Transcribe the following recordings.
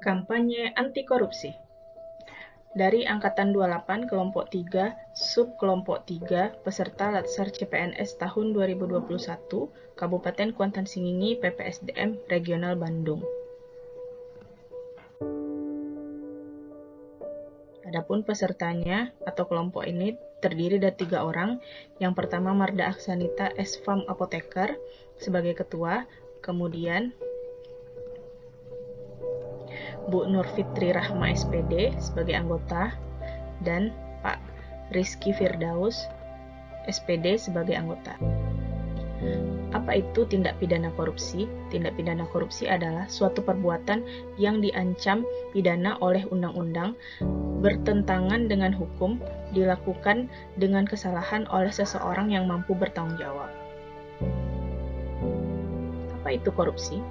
Kampanye anti korupsi. Dari Angkatan 28 Kelompok 3, Sub Kelompok 3, peserta Latsar CPNS tahun 2021, Kabupaten Kuantan Singingi, PPSDM Regional Bandung. Adapun pesertanya atau kelompok ini terdiri dari 3 orang. Yang pertama Marda Aksanita S.Farm Apoteker sebagai ketua, kemudian Bu Nur Fitri Rahma SPD sebagai anggota, dan Pak Rizky Firdaus SPD sebagai anggota. Apa itu tindak pidana korupsi? Tindak pidana korupsi adalah suatu perbuatan yang diancam pidana oleh undang-undang, bertentangan dengan hukum, dilakukan dengan kesalahan oleh seseorang yang mampu bertanggung jawab. Apa itu korupsi?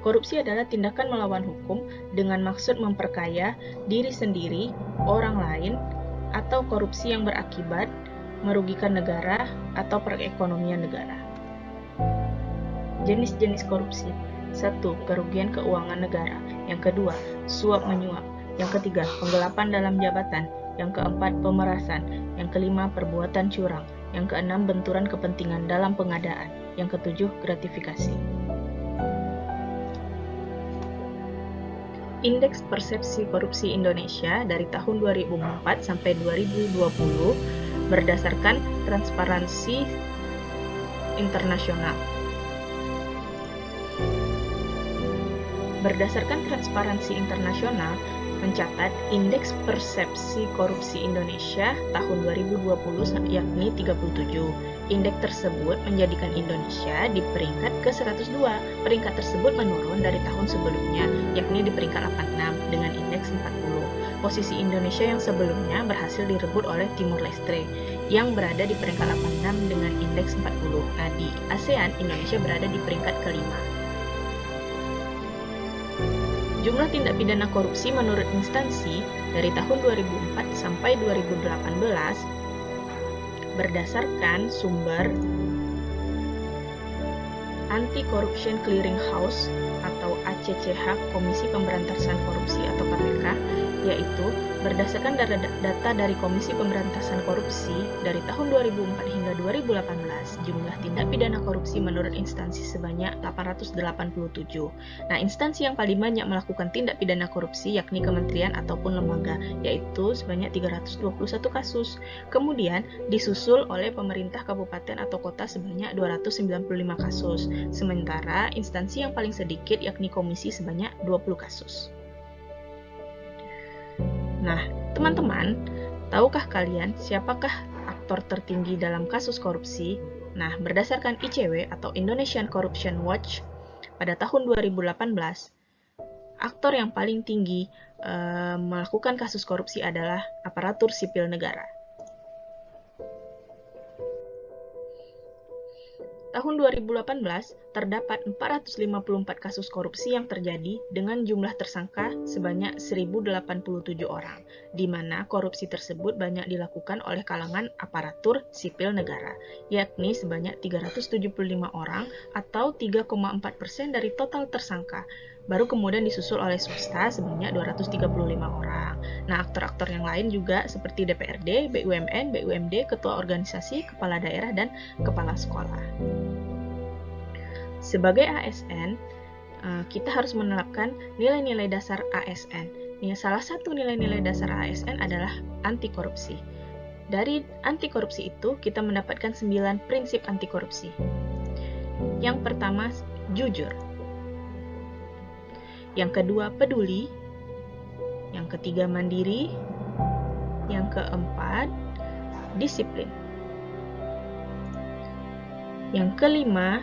Korupsi adalah tindakan melawan hukum dengan maksud memperkaya diri sendiri, orang lain, atau korupsi yang berakibat merugikan negara atau perekonomian negara. Jenis-jenis korupsi. 1. Kerugian keuangan negara. Yang kedua, suap menyuap. Yang ketiga, penggelapan dalam jabatan. Yang keempat, pemerasan. Yang kelima, perbuatan curang. Yang keenam, benturan kepentingan dalam pengadaan. Yang ketujuh, gratifikasi. Indeks Persepsi Korupsi Indonesia dari tahun 2004 sampai 2020 berdasarkan Transparansi Internasional. Berdasarkan Transparansi Internasional mencatat Indeks Persepsi Korupsi Indonesia tahun 2020 yakni 37. Indeks tersebut menjadikan Indonesia di peringkat ke-102. Peringkat tersebut menurun dari tahun sebelumnya, yakni di peringkat 86 dengan indeks 40. Posisi Indonesia yang sebelumnya berhasil direbut oleh Timur Leste yang berada di peringkat 86 dengan indeks 40. Nah, di ASEAN, Indonesia berada di peringkat kelima. Jumlah tindak pidana korupsi menurut instansi dari tahun 2004 sampai 2018 berdasarkan sumber Anti-Corruption Clearing House atau ACCH Komisi Pemberantasan Korupsi atau KPK, yaitu berdasarkan data dari Komisi Pemberantasan Korupsi dari tahun 2004 hingga 2018, jumlah tindak pidana korupsi menurut instansi sebanyak 887. Nah, instansi yang paling banyak melakukan tindak pidana korupsi yakni kementerian ataupun lembaga, yaitu sebanyak 321 kasus. Kemudian disusul oleh pemerintah kabupaten atau kota sebanyak 295 kasus. Sementara instansi yang paling sedikit yakni komisi sebanyak 20 kasus. Nah, teman-teman, tahukah kalian siapakah aktor tertinggi dalam kasus korupsi? Nah, berdasarkan ICW atau Indonesian Corruption Watch, pada tahun 2018, aktor yang paling tinggi melakukan kasus korupsi adalah aparatur sipil negara. Tahun 2018, terdapat 454 kasus korupsi yang terjadi dengan jumlah tersangka sebanyak 1.087 orang, di mana korupsi tersebut banyak dilakukan oleh kalangan aparatur sipil negara, yakni sebanyak 375 orang atau 3,4% dari total tersangka. Baru kemudian disusul oleh swasta sebanyak 235 orang. Nah, aktor-aktor yang lain juga seperti DPRD, BUMN, BUMD, ketua organisasi, kepala daerah, dan kepala sekolah. Sebagai ASN, kita harus menerapkan nilai-nilai dasar ASN. Salah satu nilai-nilai dasar ASN adalah anti korupsi. Dari anti korupsi itu, kita mendapatkan 9 prinsip anti korupsi. Yang pertama, jujur. Yang kedua, peduli. Yang ketiga, mandiri. Yang keempat, disiplin. Yang kelima,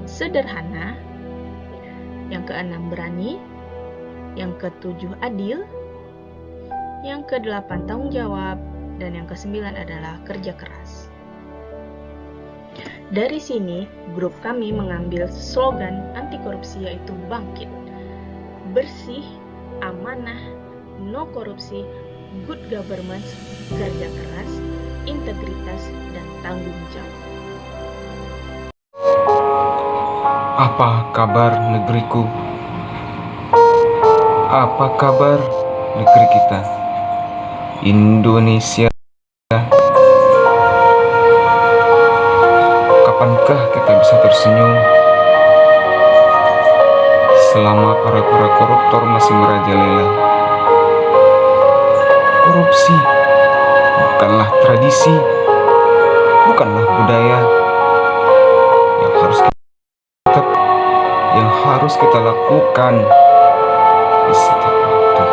sederhana. Yang keenam, berani. Yang ketujuh, adil. Yang kedelapan, tanggung jawab. Dan yang kesembilan adalah kerja keras. Dari sini, grup kami mengambil slogan anti korupsi yaitu bangkit. Bersih, amanah, no korupsi, good governance, kerja keras, integritas, dan tanggung jawab. Apa kabar negeriku? Apa kabar negeri kita, Indonesia? Kapankah kita bisa tersenyum selama para koruptor masih merajalela? Korupsi bukanlah tradisi, bukanlah budaya kita, yang harus kita lakukan di setiap waktu.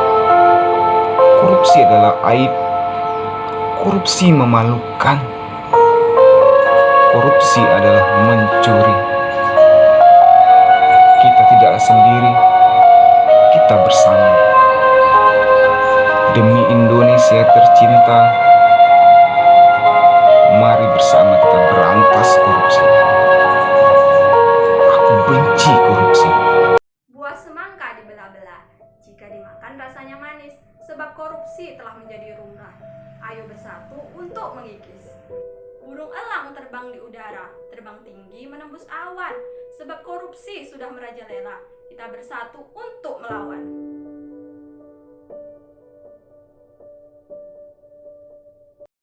Korupsi adalah aib, korupsi memalukan, korupsi adalah mencuri. Kita tidaklah sendiri, kita bersama. Demi Indonesia tercinta, mari bersama kita berantas korupsi. Aku benci korupsi. Buah semangka dibelah-belah, jika dimakan rasanya manis, sebab korupsi telah menjadi rumrah. Ayo bersatu untuk mengikis. Burung elang terbang di udara, terbang tinggi menembus awan, sebab korupsi sudah merajalela. Kita bersatu untuk melawan.